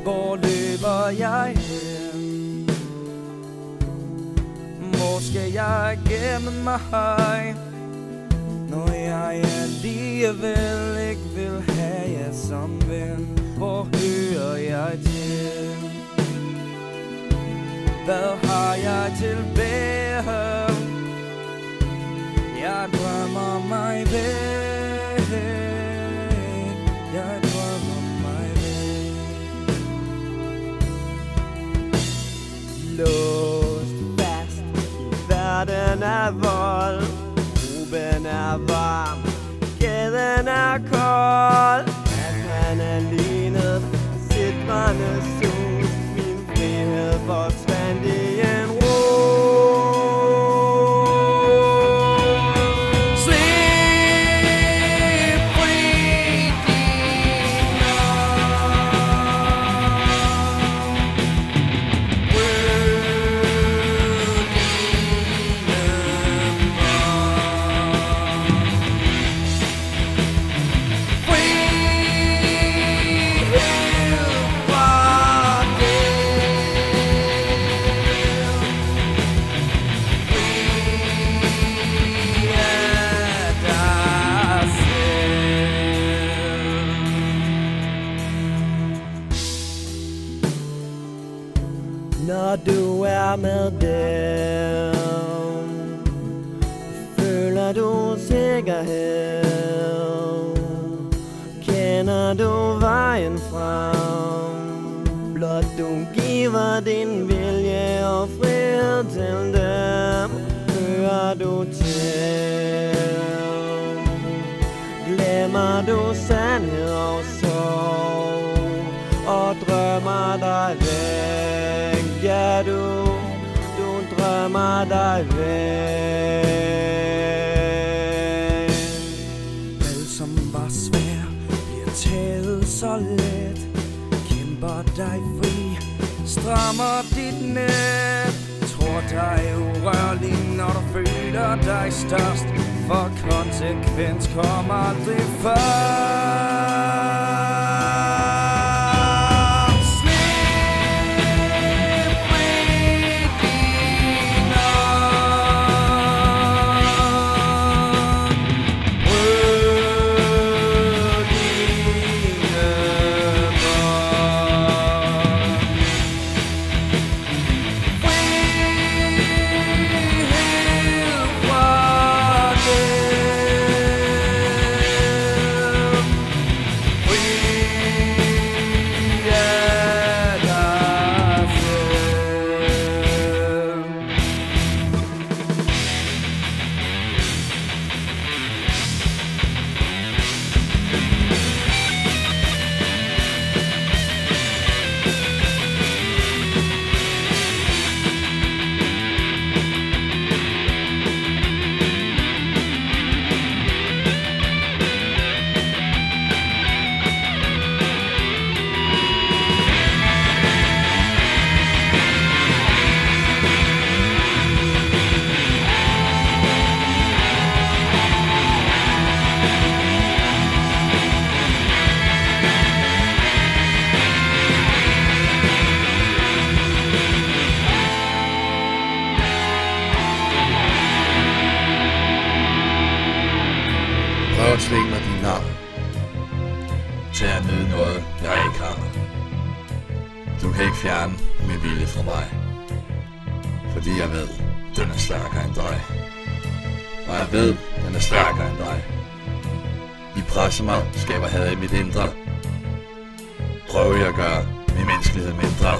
Hvor løber jeg hen? Hvor skal jeg gemme mig, når jeg alligevel ikke vil have jer som ven? Hvor hører jeg til? Hvad har jeg tilbage? Jeg drømmer mig væk. Jeg drømmer mig væk. Låst fast i verden af vold. Gruben er varm, gaden er kold. Han er lignet sitrende sus. Min frihed forsvandt i en ro. Når du er med dem, føler du sikkerhed. Kender du vejen frem? Blot du giver din vilje og frihed til dem, hører du til. Glemmer du sandhed og sorg, og drømmer dig væk. Ja, du drømmer dig væk. Alt som var svært bliver taget så let. Kæmper dig fri, strammer dit net. Tror dig urørlig, når du føler dig størst. For konsekvens kommer aldrig først. Prøv at tvinge mig din arm til at nyde noget, jeg ikke har. Du kan ikke fjerne min vilje fra mig, fordi jeg ved, den er stærkere end dig. Og jeg ved, den er stærkere end dig. I presser mig, skaber had i mit indre. Prøv at gøre min menneskelighed mindre.